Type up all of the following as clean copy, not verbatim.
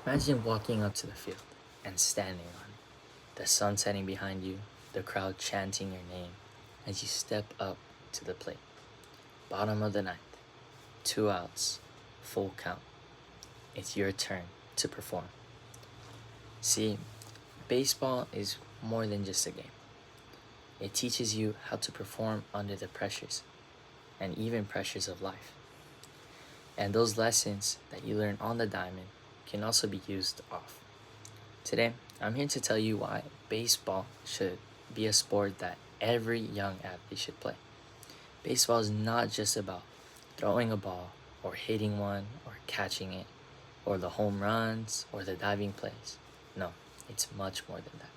Imagine walking up to the field and standing on it, the sun setting behind you, the crowd chanting your name as you step up to the plate. Bottom of the ninth, 2 outs, full count. It's your turn to perform. See, baseball is more than just a game. It teaches you how to perform under the pressures and even pressures of life. And those lessons that you learn on the diamond can also be used off. Today, I'm here to tell you why baseball should be a sport that every young athlete should play. Baseball is not just about throwing a ball or hitting one or catching it or the home runs or the diving plays. No, it's much more than that.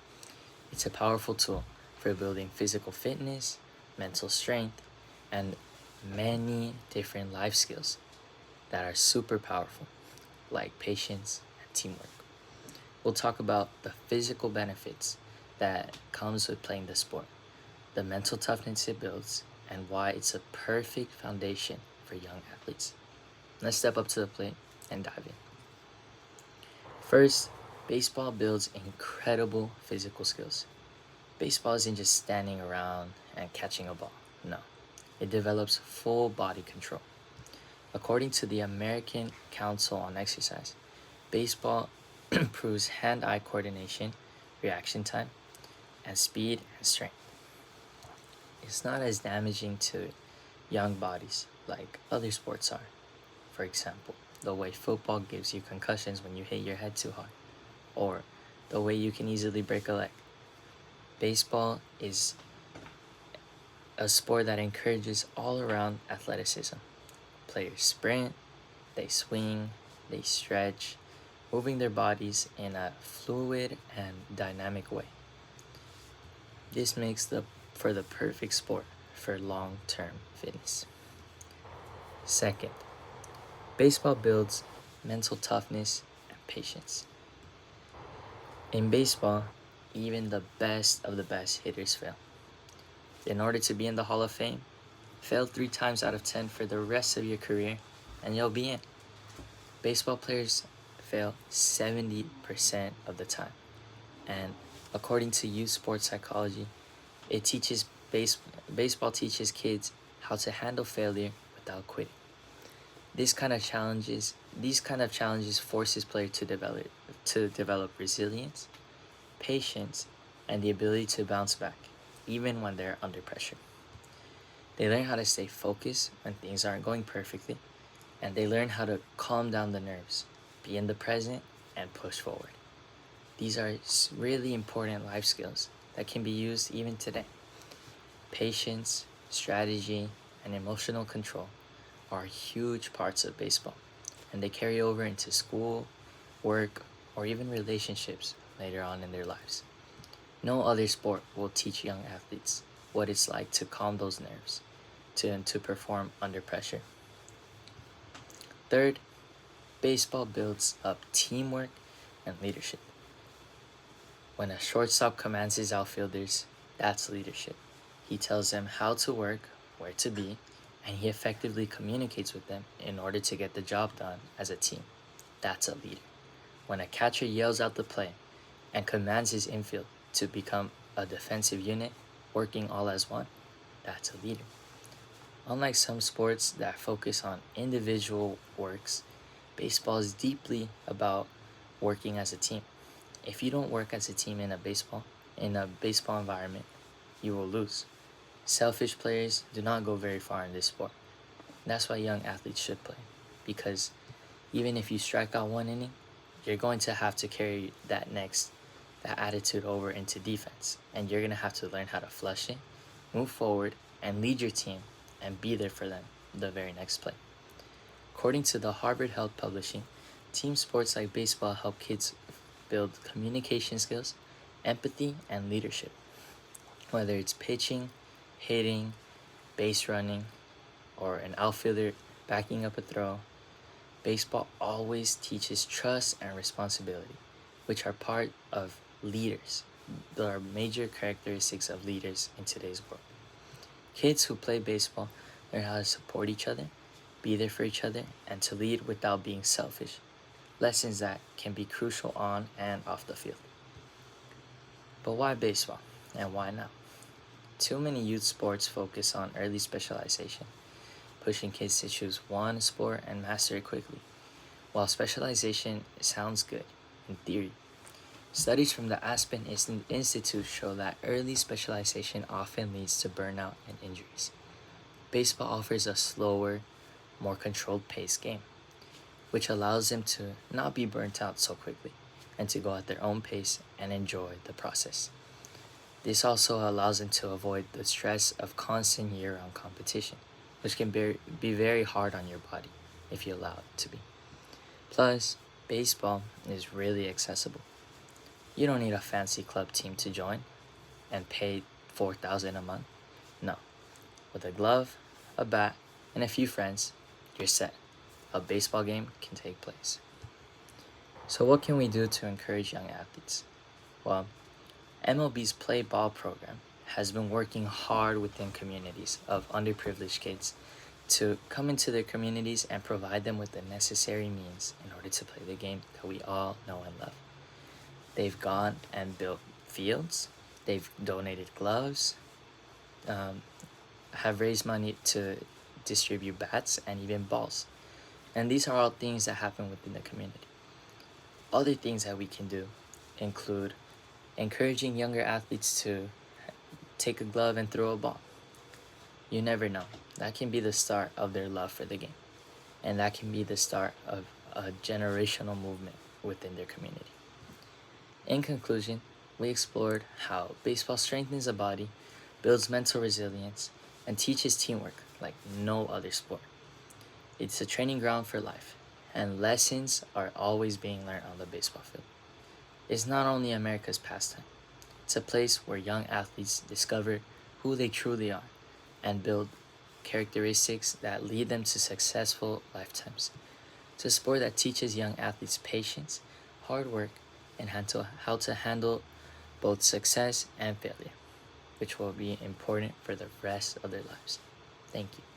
It's a powerful tool for building physical fitness, mental strength, and many different life skills that are super powerful, like patience and teamwork. We'll talk about the physical benefits that comes with playing the sport, the mental toughness it builds, and why it's a perfect foundation for young athletes. Let's step up to the plate and dive in. First, baseball builds incredible physical skills. Baseball isn't just standing around and catching a ball. No, it develops full body control. According to the American Council on Exercise, baseball improves hand-eye coordination, reaction time, and speed and strength. It's not as damaging to young bodies like other sports are. For example, the way football gives you concussions when you hit your head too hard, or the way you can easily break a leg. Baseball is a sport that encourages all-around athleticism. Players sprint, they swing, they stretch, moving their bodies in a fluid and dynamic way. This makes for the perfect sport for long-term fitness. Second, baseball builds mental toughness and patience. In baseball, even the best of the best hitters fail. In order to be in the Hall of Fame, fail 3 times out of 10 for the rest of your career, and you'll be in. Baseball players fail 70% of the time. And according to youth sports psychology, it teaches baseball teaches kids how to handle failure without quitting. These kind of challenges forces players to develop resilience, patience, and the ability to bounce back, even when they're under pressure. They learn how to stay focused when things aren't going perfectly, and they learn how to calm down the nerves, be in the present, and push forward. These are really important life skills that can be used even today. Patience, strategy, and emotional control are huge parts of baseball, and they carry over into school, work, or even relationships later on in their lives. No other sport will teach young athletes what it's like to calm those nerves, to perform under pressure. Third, baseball builds up teamwork and leadership. When a shortstop commands his outfielders, that's leadership. He tells them how to work, where to be, and he effectively communicates with them in order to get the job done as a team. That's a leader. When a catcher yells out the play and commands his infield to become a defensive unit, working all as one, that's a leader. Unlike some sports that focus on individual works, baseball is deeply about working as a team. If you don't work as a team in a baseball environment, you will lose. Selfish players do not go very far in this sport. That's why young athletes should play, because even if you strike out one inning, you're going to have to carry that attitude over into defense, and you're going to have to learn how to flush it, move forward, and lead your team and be there for them the very next play. According to the Harvard Health Publishing, team sports like baseball help kids build communication skills, empathy, and leadership. Whether it's pitching, hitting, base running, or an outfielder backing up a throw, baseball always teaches trust and responsibility, which are part of leaders. There are major characteristics of leaders in today's world. Kids who play baseball learn how to support each other, be there for each other, and to lead without being selfish. lessons that can be crucial on and off the field. But why baseball, and why now? Too many youth sports focus on early specialization, pushing kids to choose one sport and master it quickly. While specialization sounds good in theory, studies from the Aspen Institute show that early specialization often leads to burnout and injuries. Baseball offers a slower, more controlled pace game, which allows them to not be burnt out so quickly and to go at their own pace and enjoy the process. This also allows them to avoid the stress of constant year-round competition, which can be very hard on your body if you allow it to be. Plus, baseball is really accessible. You don't need a fancy club team to join and pay $4,000 a month. No, with a glove, a bat, and a few friends, you're set. A baseball game can take place. So what can we do to encourage young athletes? Well, MLB's Play Ball program has been working hard within communities of underprivileged kids to come into their communities and provide them with the necessary means in order to play the game that we all know and love. They've gone and built fields, they've donated gloves, have raised money to distribute bats and even balls. And these are all things that happen within the community. Other things that we can do include encouraging younger athletes to take a glove and throw a ball. You never know. That can be the start of their love for the game. And that can be the start of a generational movement within their community. In conclusion, we explored how baseball strengthens the body, builds mental resilience, and teaches teamwork like no other sport. It's a training ground for life, and lessons are always being learned on the baseball field. It's not only America's pastime, it's a place where young athletes discover who they truly are and build characteristics that lead them to successful lifetimes. It's a sport that teaches young athletes patience, hard work, and how to handle both success and failure, which will be important for the rest of their lives. Thank you.